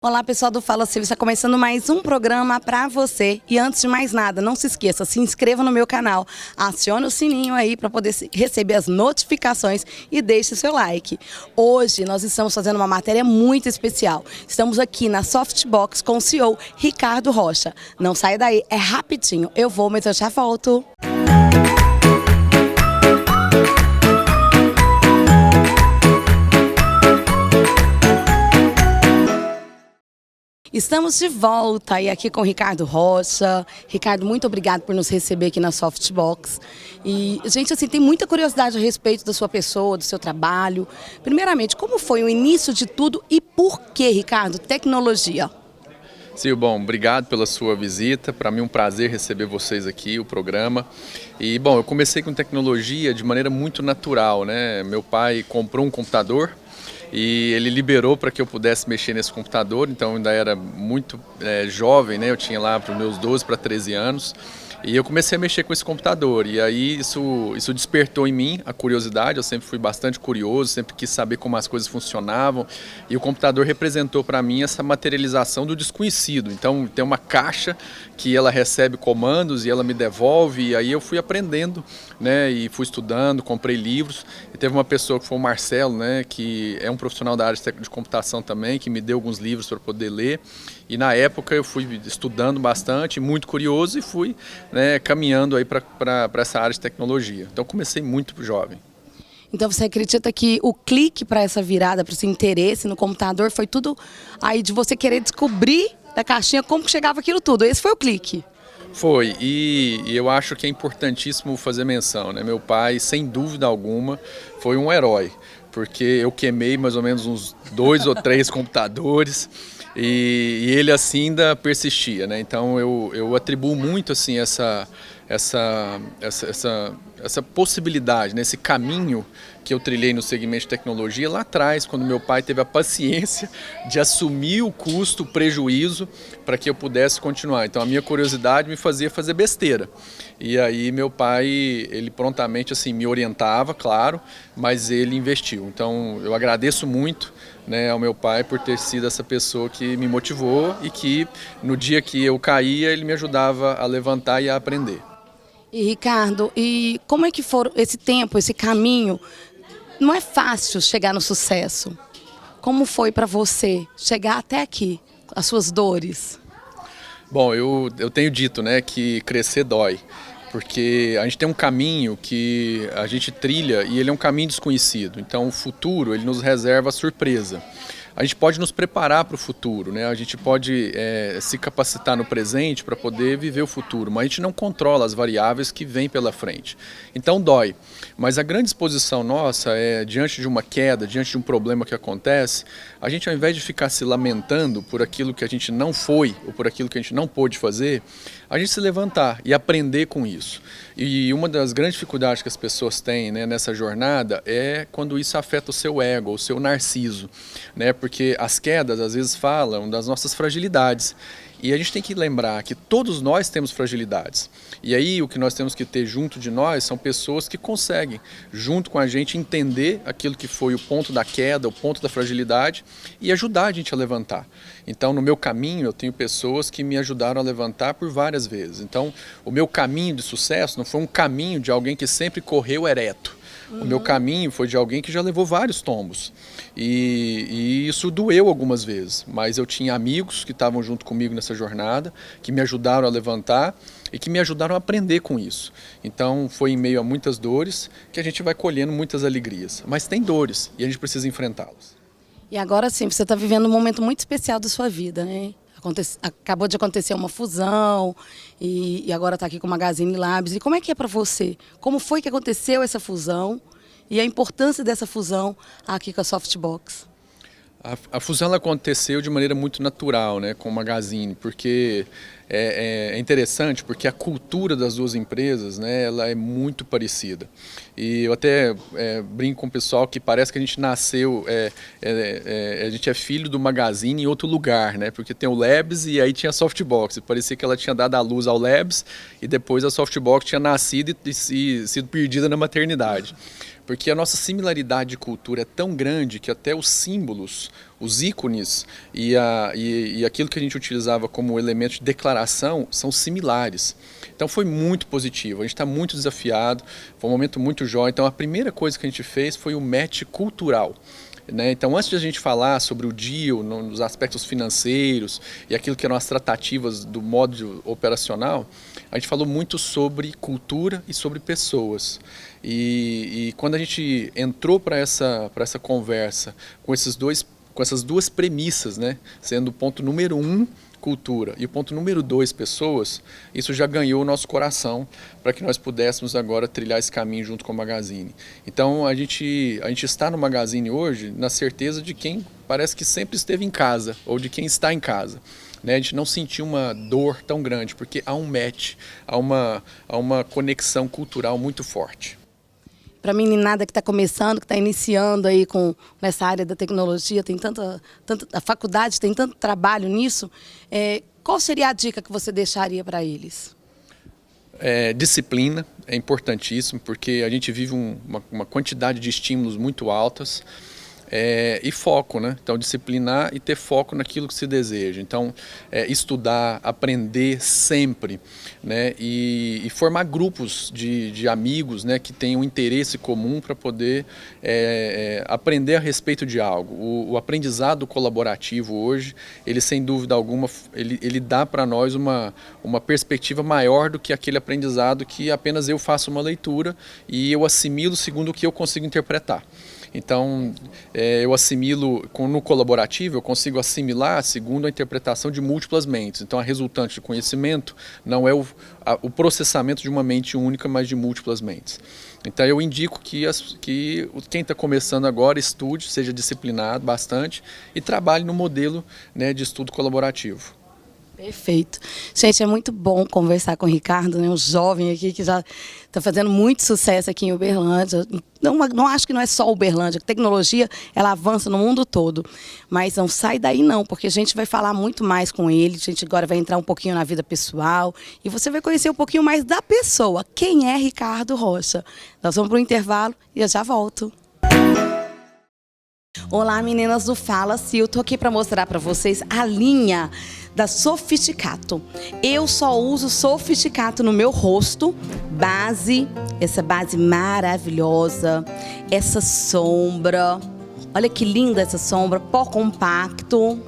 Olá pessoal do Fala Silvio, está começando mais um programa para você. E antes de mais nada, não se esqueça, se inscreva no meu canal, acione o sininho aí para poder receber as notificações e deixe o seu like. Hoje nós estamos fazendo uma matéria muito especial. Estamos aqui na Softbox com o CEO Ricardo Rocha. Não saia daí, é rapidinho, eu vou, mas eu já volto. Estamos de volta e aqui com o Ricardo Rocha. Ricardo, muito obrigado por nos receber aqui na Softbox. E, gente, assim, tem muita curiosidade a respeito da sua pessoa, do seu trabalho. Primeiramente, como foi o início de tudo e por que, Ricardo, tecnologia? Sim, bom, obrigado pela sua visita. Para mim é um prazer receber vocês aqui, o programa. E, bom, eu comecei com tecnologia de maneira muito natural, né? Meu pai comprou um computador e ele liberou para que eu pudesse mexer nesse computador, então eu ainda era muito jovem, né? Eu tinha lá para os meus 12 para 13 anos. E eu comecei a mexer com esse computador e aí isso despertou em mim a curiosidade. Eu sempre fui bastante curioso, sempre quis saber como as coisas funcionavam e o computador representou para mim essa materialização do desconhecido. Então tem uma caixa que ela recebe comandos e ela me devolve e aí eu fui aprendendo, né, e fui estudando, comprei livros e teve uma pessoa que foi o Marcelo, né, que é um profissional da área de computação também, que me deu alguns livros para poder ler e na época eu fui estudando bastante, muito curioso e fui, né, caminhando aí para essa área de tecnologia. Então comecei muito jovem. Então você acredita que o clique para essa virada, para esse interesse no computador, foi tudo aí de você querer descobrir da caixinha como que chegava aquilo tudo? Esse foi o clique? Foi, e eu acho que é importantíssimo fazer menção, né? Meu pai, sem dúvida alguma, foi um herói, porque eu queimei mais ou menos uns 2 ou 3 computadores e ele assim ainda persistia, né? Então eu atribuo muito assim essa possibilidade, né? Esse caminho que eu trilhei no segmento de tecnologia lá atrás, quando meu pai teve a paciência de assumir o custo, o prejuízo, para que eu pudesse continuar. Então a minha curiosidade me fazia fazer besteira. E aí meu pai, ele prontamente assim me orientava, claro, mas ele investiu. Então eu agradeço muito, né, ao meu pai por ter sido essa pessoa que me motivou e que no dia que eu caía, ele me ajudava a levantar e a aprender. E Ricardo, e como é que foi esse tempo, esse caminho? Não é fácil chegar no sucesso. Como foi para você chegar até aqui, as suas dores? Bom, eu tenho dito, né, que crescer dói, porque a gente tem um caminho que a gente trilha e ele é um caminho desconhecido. Então o futuro ele nos reserva surpresa. A gente pode nos preparar para o futuro, né? A gente pode se capacitar no presente para poder viver o futuro, mas a gente não controla as variáveis que vêm pela frente. Então dói. Mas a grande exposição nossa é, diante de uma queda, diante de um problema que acontece, a gente ao invés de ficar se lamentando por aquilo que a gente não foi ou por aquilo que a gente não pôde fazer, a gente se levantar e aprender com isso. E uma das grandes dificuldades que as pessoas têm, né, nessa jornada é quando isso afeta o seu ego, o seu narciso, né? Porque as quedas às vezes falam das nossas fragilidades. E a gente tem que lembrar que todos nós temos fragilidades. E aí o que nós temos que ter junto de nós são pessoas que conseguem, junto com a gente, entender aquilo que foi o ponto da queda, o ponto da fragilidade e ajudar a gente a levantar. Então no meu caminho eu tenho pessoas que me ajudaram a levantar por várias vezes. Então o meu caminho de sucesso não foi um caminho de alguém que sempre correu ereto. O meu caminho foi de alguém que já levou vários tombos e isso doeu algumas vezes, mas eu tinha amigos que estavam junto comigo nessa jornada, que me ajudaram a levantar e que me ajudaram a aprender com isso. Então foi em meio a muitas dores que a gente vai colhendo muitas alegrias, mas tem dores e a gente precisa enfrentá-las. E agora sim, você está vivendo um momento muito especial da sua vida, né? Acabou de acontecer uma fusão e agora está aqui com o Magazine Labs. E como é que é para você? Como foi que aconteceu essa fusão e a importância dessa fusão aqui com a Softbox? A fusão ela aconteceu de maneira muito natural, né, com o Magazine, porque é interessante porque a cultura das duas empresas, né, ela é muito parecida. E eu até brinco com o pessoal que parece que a gente nasceu, a gente é filho do Magazine em outro lugar, né, porque tem o Labs e aí tinha a Softbox. E parecia que ela tinha dado à luz ao Labs e depois a Softbox tinha nascido e sido perdida na maternidade. porque a nossa similaridade de cultura é tão grande que até os símbolos, os ícones e aquilo que a gente utilizava como elemento de declaração são similares. Então foi muito positivo, a gente está muito desafiado, foi um momento muito jóia. Então a primeira coisa que a gente fez foi o match cultural. Então, antes de a gente falar sobre o deal, nos aspectos financeiros e aquilo que eram as tratativas do modo operacional, a gente falou muito sobre cultura e sobre pessoas. E quando a gente entrou para essa conversa com essas duas premissas, sendo o ponto número 1, cultura, e o ponto número 2, pessoas, isso já ganhou o nosso coração para que nós pudéssemos agora trilhar esse caminho junto com o Magazine. Então a gente está no Magazine hoje na certeza de quem parece que sempre esteve em casa, ou de quem está em casa. A gente não sentiu uma dor tão grande, porque há um match, há uma conexão cultural muito forte. Para a meninada que está começando, que está iniciando aí com essa área da tecnologia, tem a faculdade tem tanto trabalho nisso, qual seria a dica que você deixaria para eles? Disciplina é importantíssimo, porque a gente vive uma quantidade de estímulos muito altas. E foco, Então, disciplinar e ter foco naquilo que se deseja. Então, estudar, aprender sempre, e formar grupos de amigos, que tenham interesse comum para poder aprender a respeito de algo. O aprendizado colaborativo hoje, ele sem dúvida alguma, ele dá para nós uma perspectiva maior do que aquele aprendizado que apenas eu faço uma leitura e eu assimilo segundo o que eu consigo interpretar. Então, eu assimilo, no colaborativo, eu consigo assimilar segundo a interpretação de múltiplas mentes. Então, a resultante de conhecimento não é o processamento de uma mente única, mas de múltiplas mentes. Então, eu indico que quem está começando agora estude, seja disciplinado bastante e trabalhe no modelo, de estudo colaborativo. Perfeito. Gente, é muito bom conversar com o Ricardo, um jovem aqui que já está fazendo muito sucesso aqui em Uberlândia. Não acho que não é só Uberlândia, a tecnologia ela avança no mundo todo. Mas não sai daí não, porque a gente vai falar muito mais com ele, a gente agora vai entrar um pouquinho na vida pessoal e você vai conhecer um pouquinho mais da pessoa. Quem é Ricardo Rocha? Nós vamos para o intervalo e eu já volto. Olá, meninas do Fala Sil, eu tô aqui para mostrar para vocês a linha da Sofisticato. Eu só uso Sofisticato no meu rosto, essa base maravilhosa, essa sombra, olha que linda essa sombra, pó compacto,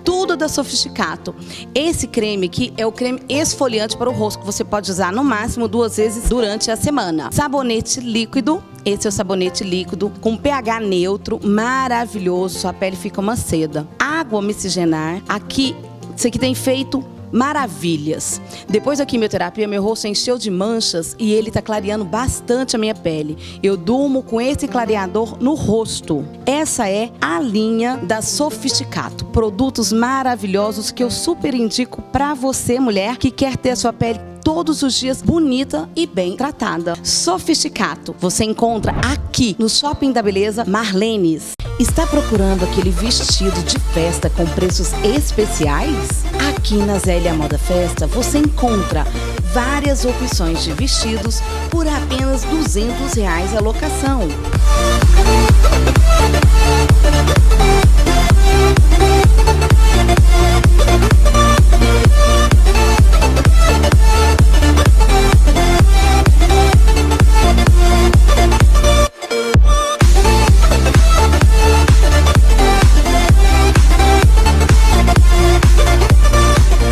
tudo da Sofisticato. Esse creme aqui é o creme esfoliante para o rosto, que você pode usar no máximo 2 vezes durante a semana. Sabonete líquido. Esse é o sabonete líquido com pH neutro, maravilhoso, sua pele fica uma seda. Água miscigenar, isso aqui tem feito maravilhas. Depois da quimioterapia, meu rosto encheu de manchas e ele está clareando bastante a minha pele. Eu durmo com esse clareador no rosto. Essa é a linha da Sofisticato. Produtos maravilhosos que eu super indico para você, mulher, que quer ter a sua pele todos os dias bonita e bem tratada. Sofisticato, você encontra aqui no Shopping da Beleza Marlenes. Está procurando aquele vestido de festa com preços especiais? Aqui na Zélia Moda Festa você encontra várias opções de vestidos por apenas R$200 a locação.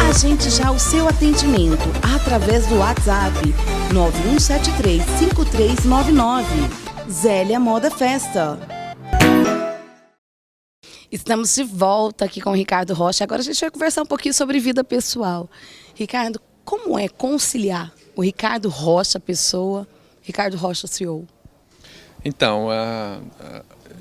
Agende já o seu atendimento através do WhatsApp 9173-5399. Zélia Moda Festa. Estamos de volta aqui com o Ricardo Rocha. Agora a gente vai conversar um pouquinho sobre vida pessoal. Ricardo, como é conciliar o Ricardo Rocha pessoa, Ricardo Rocha CEO? Então,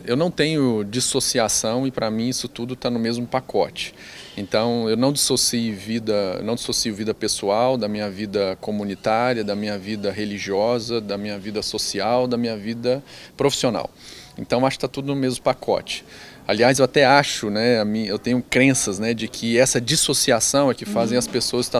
eu não tenho dissociação e para mim isso tudo está no mesmo pacote. Então eu não dissocio vida pessoal, da minha vida comunitária, da minha vida religiosa, da minha vida social, da minha vida profissional. Então acho que está tudo no mesmo pacote. Aliás, eu até acho, né, eu tenho crenças, né, de que essa dissociação é que fazem as pessoas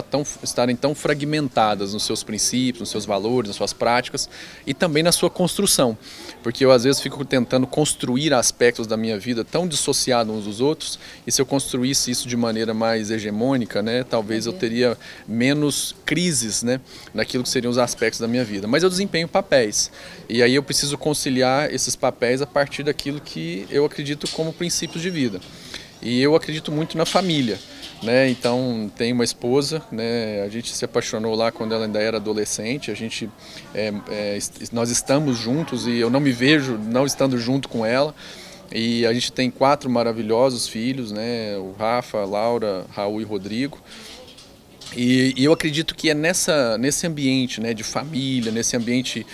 estarem tão fragmentadas nos seus princípios, nos seus valores, nas suas práticas e também na sua construção. Porque eu às vezes fico tentando construir aspectos da minha vida tão dissociados uns dos outros, e se eu construísse isso de maneira mais hegemônica, né, talvez eu teria menos crises, né, naquilo que seriam os aspectos da minha vida. Mas eu desempenho papéis, e aí eu preciso conciliar esses papéis a partir daquilo que eu acredito como princípios de vida. E eu acredito muito na família, né? Então tenho uma esposa, né? A gente se apaixonou lá quando ela ainda era adolescente. Nós estamos juntos e eu não me vejo não estando junto com ela. E a gente tem 4 maravilhosos filhos, né? O Rafa, Laura, Raul e Rodrigo. E eu acredito que é nesse ambiente, né, de família, nesse ambiente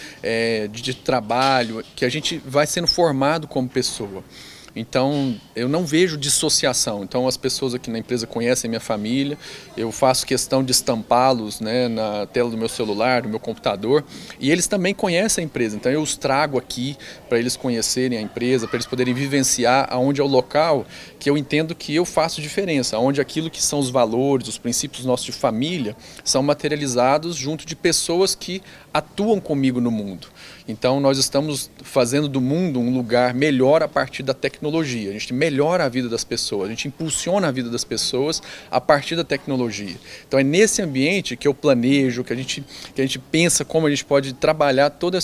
de trabalho, que a gente vai sendo formado como pessoa. Então, eu não vejo dissociação. Então, as pessoas aqui na empresa conhecem minha família, eu faço questão de estampá-los, né, na tela do meu celular, do meu computador, e eles também conhecem a empresa. Então, eu os trago aqui para eles conhecerem a empresa, para eles poderem vivenciar aonde é o local que eu entendo que eu faço diferença, onde aquilo que são os valores, os princípios nossos de família, são materializados junto de pessoas que atuam comigo no mundo. Então nós estamos fazendo do mundo um lugar melhor a partir da tecnologia. A gente melhora a vida das pessoas, a gente impulsiona a vida das pessoas a partir da tecnologia. Então é nesse ambiente que eu planejo, que a gente pensa como a gente pode trabalhar todo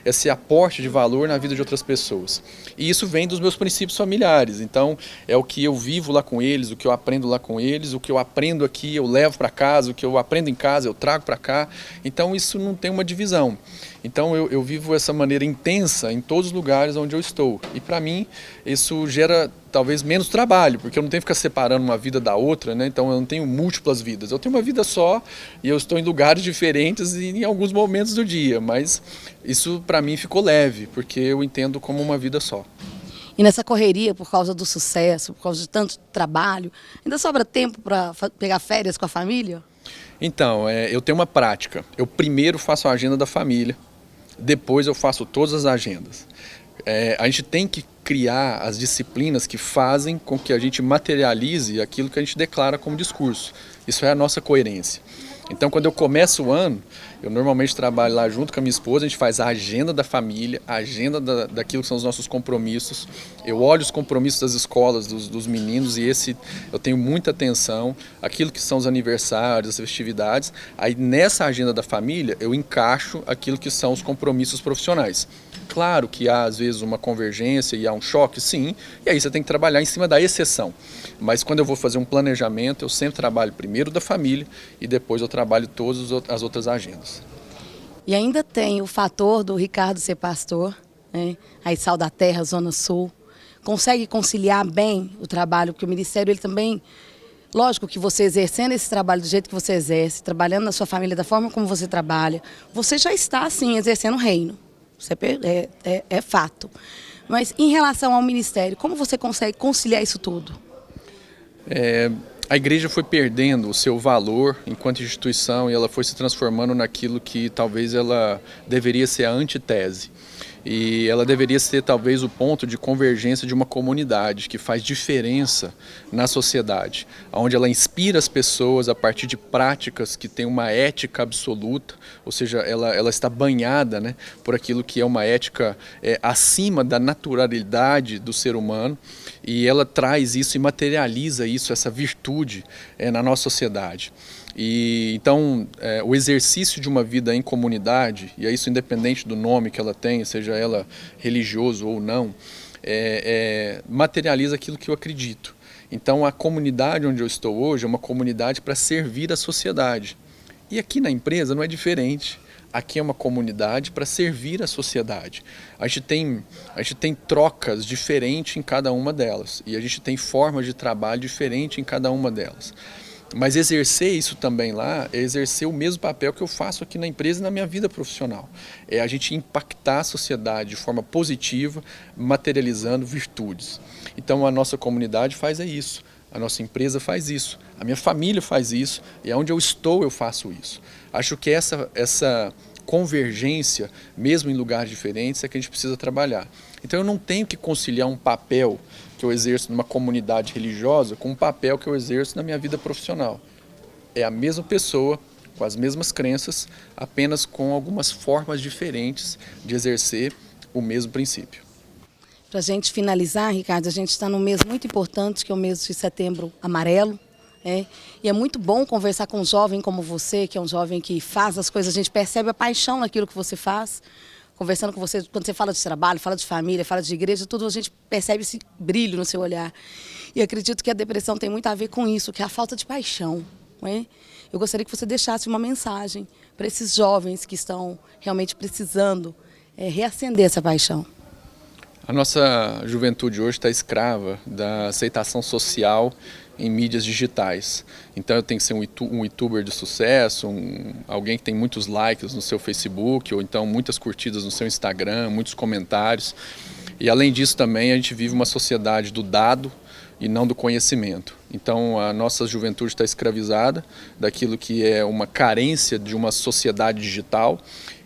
esse aporte de valor na vida de outras pessoas. E isso vem dos meus princípios familiares. Então é o que eu vivo lá com eles, o que eu aprendo lá com eles, o que eu aprendo aqui eu levo para casa, o que eu aprendo em casa eu trago para cá. Então isso não tem uma divisão. Então eu vivo essa maneira intensa em todos os lugares onde eu estou. E para mim isso gera talvez menos trabalho, porque eu não tenho que ficar separando uma vida da outra, né? Então eu não tenho múltiplas vidas. Eu tenho uma vida só e eu estou em lugares diferentes e em alguns momentos do dia. Mas isso para mim ficou leve, porque eu entendo como uma vida só. E nessa correria, por causa do sucesso, por causa de tanto trabalho, ainda sobra tempo para pegar férias com a família? Então, eu tenho uma prática. Eu primeiro faço a agenda da família, depois eu faço todas as agendas. A gente tem que criar as disciplinas que fazem com que a gente materialize aquilo que a gente declara como discurso. Isso é a nossa coerência. Então, quando eu começo o ano, eu normalmente trabalho lá junto com a minha esposa, a gente faz a agenda da família, a agenda daquilo que são os nossos compromissos. Eu olho os compromissos das escolas, dos meninos, e eu tenho muita atenção, aquilo que são os aniversários, as festividades. Aí nessa agenda da família, eu encaixo aquilo que são os compromissos profissionais. Claro que há às vezes uma convergência e há um choque, sim, e aí você tem que trabalhar em cima da exceção. Mas quando eu vou fazer um planejamento, eu sempre trabalho primeiro da família e depois eu trabalho todas as outras agendas. E ainda tem o fator do Ricardo ser pastor, né? Aí Sal da Terra, Zona Sul. Consegue conciliar bem o trabalho, porque o ministério ele também... Lógico que você exercendo esse trabalho do jeito que você exerce, trabalhando na sua família da forma como você trabalha, você já está, sim, exercendo o reino. Isso é fato. Mas em relação ao ministério, como você consegue conciliar isso tudo? A igreja foi perdendo o seu valor enquanto instituição e ela foi se transformando naquilo que talvez ela deveria ser a antitese. E ela deveria ser talvez o ponto de convergência de uma comunidade que faz diferença na sociedade, onde ela inspira as pessoas a partir de práticas que têm uma ética absoluta, ou seja, ela está banhada, né, por aquilo que é uma ética acima da naturalidade do ser humano, e ela traz isso e materializa isso, essa virtude na nossa sociedade. E então o exercício de uma vida em comunidade, e é isso independente do nome que ela tem, seja ela religioso ou não, materializa aquilo que eu acredito. Então a comunidade onde eu estou hoje é uma comunidade para servir a sociedade. E aqui na empresa não é diferente. Aqui é uma comunidade para servir a sociedade. A gente tem trocas diferentes em cada uma delas. E a gente tem formas de trabalho diferentes em cada uma delas. Mas exercer isso também lá é exercer o mesmo papel que eu faço aqui na empresa e na minha vida profissional. É a gente impactar a sociedade de forma positiva, materializando virtudes. Então a nossa comunidade faz isso, a nossa empresa faz isso, a minha família faz isso, e onde eu estou eu faço isso. Acho que essa convergência, mesmo em lugares diferentes, é que a gente precisa trabalhar. Então eu não tenho que conciliar um papel que eu exerço numa comunidade religiosa com um papel que eu exerço na minha vida profissional. É a mesma pessoa, com as mesmas crenças, apenas com algumas formas diferentes de exercer o mesmo princípio. Para a gente finalizar, Ricardo, a gente está num mês muito importante, que é o mês de Setembro Amarelo. E é muito bom conversar com um jovem como você, que é um jovem que faz as coisas, a gente percebe a paixão naquilo que você faz. Conversando com você, quando você fala de trabalho, fala de família, fala de igreja, tudo, a gente percebe esse brilho no seu olhar. E acredito que a depressão tem muito a ver com isso, que é a falta de paixão. Eu gostaria que você deixasse uma mensagem para esses jovens que estão realmente precisando reacender essa paixão. A nossa juventude hoje está escrava da aceitação social em mídias digitais. Então eu tenho que ser um youtuber de sucesso, alguém que tem muitos likes no seu Facebook, ou então muitas curtidas no seu Instagram, muitos comentários. E além disso também a gente vive uma sociedade do dado e não do conhecimento. Então a nossa juventude está escravizada daquilo que é uma carência de uma sociedade digital,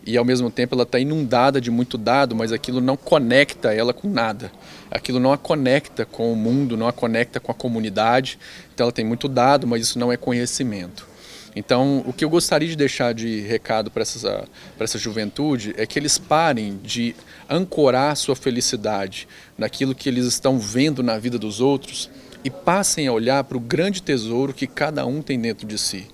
e ao mesmo tempo ela está inundada de muito dado, mas aquilo não conecta ela com nada. Aquilo não a conecta com o mundo, não a conecta com a comunidade. Então ela tem muito dado, mas isso não é conhecimento. Então o que eu gostaria de deixar de recado para essa juventude é que eles parem de ancorar sua felicidade naquilo que eles estão vendo na vida dos outros e passem a olhar para o grande tesouro que cada um tem dentro de si.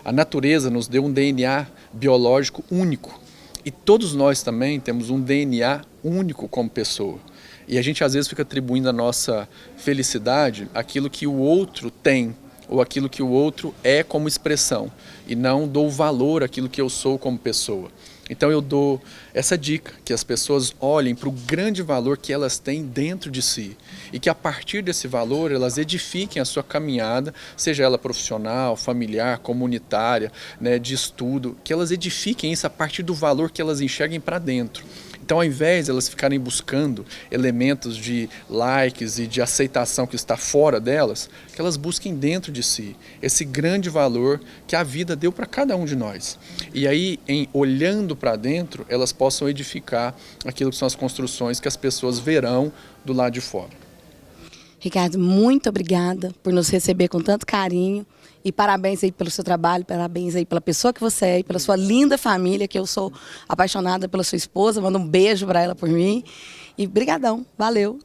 A natureza nos deu um DNA biológico único. E todos nós também temos um DNA único como pessoa. E a gente às vezes fica atribuindo a nossa felicidade àquilo que o outro tem, ou aquilo que o outro é como expressão, e não dou valor àquilo que eu sou como pessoa. Então eu dou essa dica, que as pessoas olhem para o grande valor que elas têm dentro de si, e que a partir desse valor elas edifiquem a sua caminhada, seja ela profissional, familiar, comunitária, de estudo, que elas edifiquem isso a partir do valor que elas enxerguem para dentro. Então, ao invés de elas ficarem buscando elementos de likes e de aceitação que está fora delas, que elas busquem dentro de si esse grande valor que a vida deu para cada um de nós. E aí, olhando para dentro, elas possam edificar aquilo que são as construções que as pessoas verão do lado de fora. Ricardo, muito obrigada por nos receber com tanto carinho. E parabéns aí pelo seu trabalho, parabéns aí pela pessoa que você é e pela sua linda família, que eu sou apaixonada pela sua esposa. Mando um beijo para ela por mim. E brigadão, valeu.